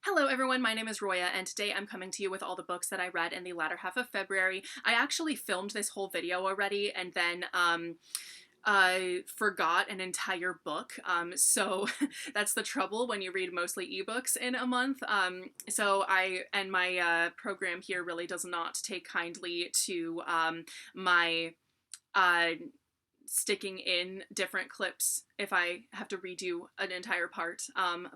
Hello everyone, my name is Roya, and today I'm coming to you with all the books that I read in the latter half of February. I actually filmed this whole video already and then I forgot an entire book, so that's the trouble when you read mostly ebooks in a month. My program here really does not take kindly to my uh, sticking in different clips if I have to redo an entire part.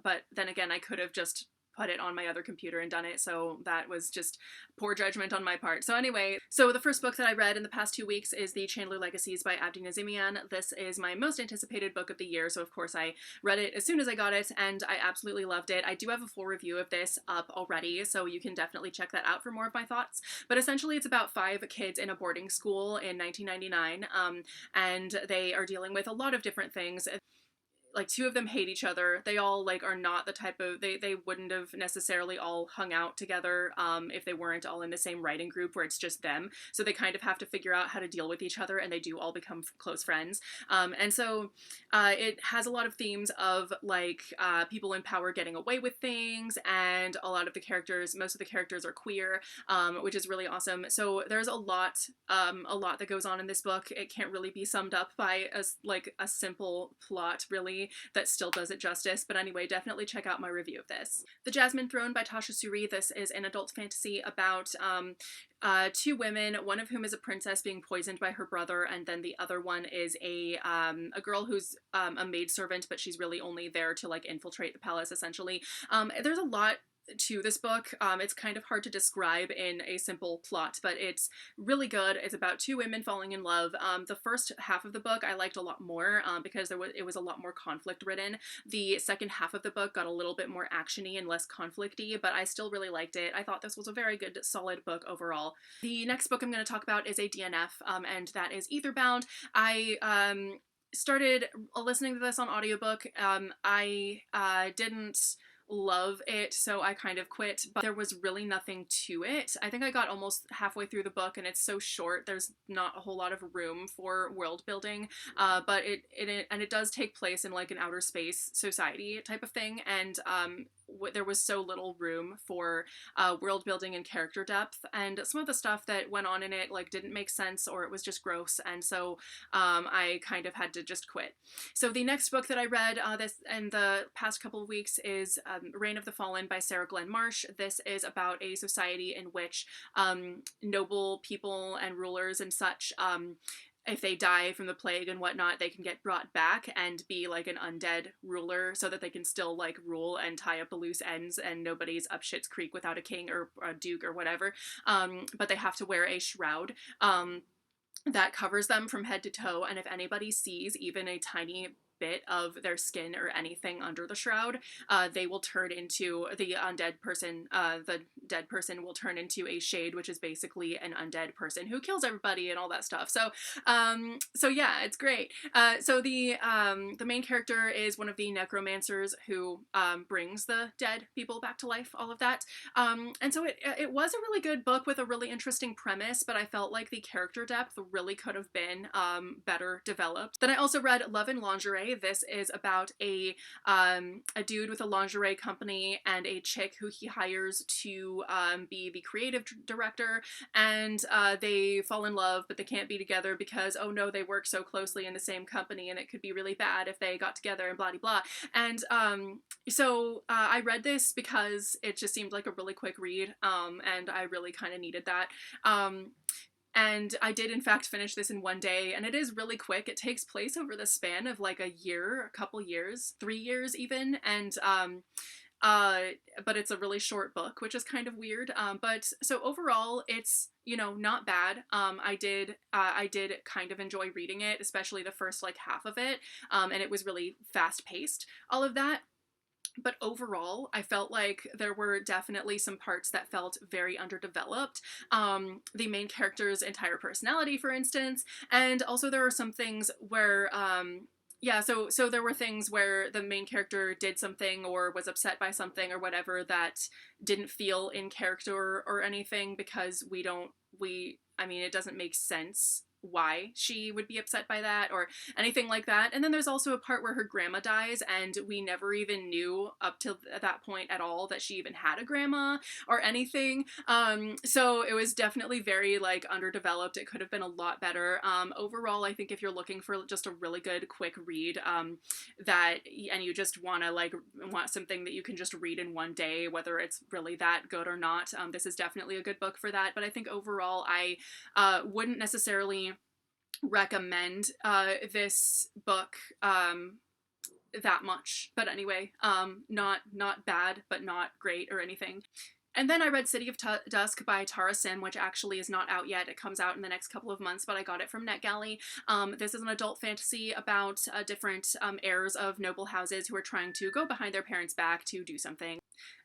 But then again, I could have just put it on my other computer and done it, so that was just poor judgment on my part. So anyway, so the first book that I read in the past 2 weeks is the Chandler Legacies by Abdi Nazimian. This is my most anticipated book of the year, so of course I read it as soon as I got it, and I absolutely loved it. I do have a full review of this up already, so you can definitely check that out for more of my thoughts. But essentially it's about 5 kids in a boarding school in 1999, and they are dealing with a lot of different things. Like 2 of them hate each other. They all like are not the type of they wouldn't have necessarily all hung out together if they weren't all in the same writing group where it's just them. So they kind of have to figure out how to deal with each other, and they do all become close friends. It has a lot of themes of like people in power getting away with things, and a lot of the characters, most of the characters are queer, which is really awesome. So there's a lot that goes on in this book. It can't really be summed up by a simple plot, really, that still does it justice. But anyway, definitely check out my review of this. The Jasmine Throne by Tasha Suri. This is an adult fantasy about 2 women, one of whom is a princess being poisoned by her brother, and then the other one is a girl who's a maidservant, but she's really only there to like infiltrate the palace, essentially. There's a lot to this book. It's kind of hard to describe in a simple plot, but it's really good. It's about 2 women falling in love. The first half of the book I liked a lot more because it was a lot more conflict ridden. The second half of the book got a little bit more actiony and less conflicty, but I still really liked it. I thought this was a very good, solid book overall. The next book I'm going to talk about is a DNF, and that is Aether Bound. I started listening to this on audiobook. I didn't love it, so I kind of quit, but there was really nothing to it. I think I got almost halfway through the book, and it's so short, there's not a whole lot of room for world building, but it does take place in like an outer space society type of thing, and there was so little room for world building and character depth, and some of the stuff that went on in it like didn't make sense, or it was just gross, and so I kind of had to just quit. So the next book that I read this in the past couple of weeks is Reign of the Fallen by Sarah Glenn Marsh. This is about a society in which noble people and rulers and such, if they die from the plague and whatnot, they can get brought back and be like an undead ruler so that they can still like rule and tie up the loose ends, and nobody's up shit's creek without a king or a duke or whatever. But they have to wear a shroud that covers them from head to toe, and if anybody sees even a tiny bit of their skin or anything under the shroud, they will turn into the undead person. The dead person will turn into a shade, which is basically an undead person who kills everybody and all that stuff. So yeah, it's great. So the main character is one of the necromancers who brings the dead people back to life, all of that. And so it was a really good book with a really interesting premise, but I felt like the character depth really could have been better developed. Then I also read Love and Lingerie. This is about a dude with a lingerie company and a chick who he hires to be the creative director, and they fall in love, but they can't be together because, oh no, they work so closely in the same company and it could be really bad if they got together and blah blah. And so I read this because it just seemed like a really quick read, and I really kind of needed that. And I did in fact finish this in one day, and it is really quick. It takes place over the span of like a year, a couple years, 3 years even, and but it's a really short book, which is kind of weird. But so overall, it's, you know, not bad. I did kind of enjoy reading it, especially the first like half of it, and it was really fast paced, all of that. But overall, I felt like there were definitely some parts that felt very underdeveloped. The main character's entire personality, for instance, and also there are some things where, yeah, so there were things where the main character did something or was upset by something or whatever that didn't feel in character or anything, because I mean, it doesn't make sense why she would be upset by that or anything like that. And then there's also a part where her grandma dies, and we never even knew up till that point at all that she even had a grandma or anything. So it was definitely very like underdeveloped. It could have been a lot better. Overall, I think if you're looking for just a really good quick read, that and you just want to like want something that you can just read in one day, whether it's really that good or not, this is definitely a good book for that. But I think overall, I wouldn't necessarily recommend this book that much. But anyway, not bad, but not great or anything. And then I read City of Dusk by Tara Sim, which actually is not out yet. It comes out in the next couple of months, but I got it from NetGalley. This is an adult fantasy about different heirs of noble houses who are trying to go behind their parents' back to do something.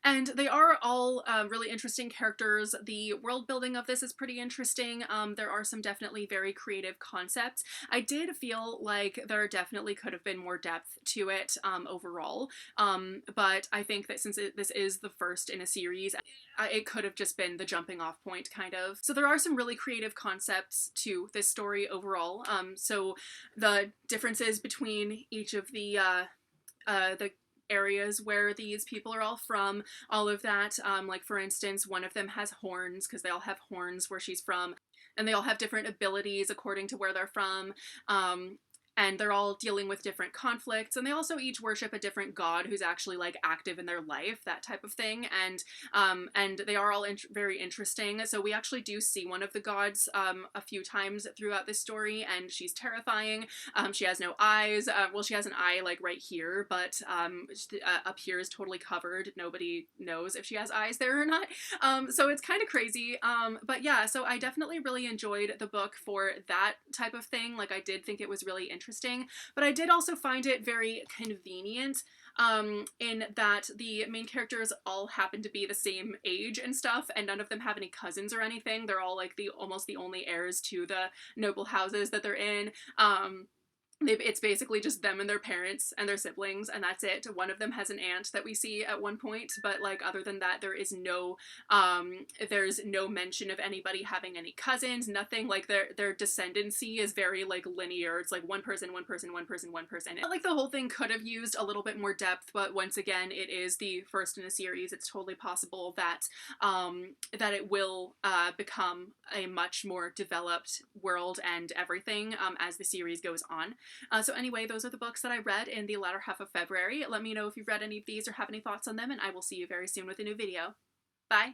And they are all really interesting characters. The world building of this is pretty interesting. There are some definitely very creative concepts. I did feel like there definitely could have been more depth to it overall. But I think that since this is the first in a series, it could have just been the jumping off point, kind of. So there are some really creative concepts to this story overall. So the differences between each of the areas where these people are all from, all of that. Like for instance, one of them has horns because they all have horns where she's from, and they all have different abilities according to where they're from. And they're all dealing with different conflicts, and they also each worship a different god who's actually like active in their life, that type of thing. And they are all very interesting. So we actually do see one of the gods a few times throughout this story, and she's terrifying. She has no eyes. Well, she has an eye like right here, but up here is totally covered. Nobody knows if she has eyes there or not. So it's kind of crazy. But yeah, so I definitely really enjoyed the book for that type of thing. Like I did think it was really interesting, but I did also find it very convenient in that the main characters all happen to be the same age and stuff, and none of them have any cousins or anything. They're all like almost the only heirs to the noble houses that they're in. It's basically just them and their parents and their siblings, and that's it. One of them has an aunt that we see at one point, but like other than that, there's no mention of anybody having any cousins, nothing. Like their descendancy is very like linear. It's like one person, one person, one person, one person. Like the whole thing could have used a little bit more depth, but once again, it is the first in a series. It's totally possible that that it will become a much more developed world and everything as the series goes on. So anyway, those are the books that I read in the latter half of February. Let me know if you've read any of these or have any thoughts on them, and I will see you very soon with a new video. Bye!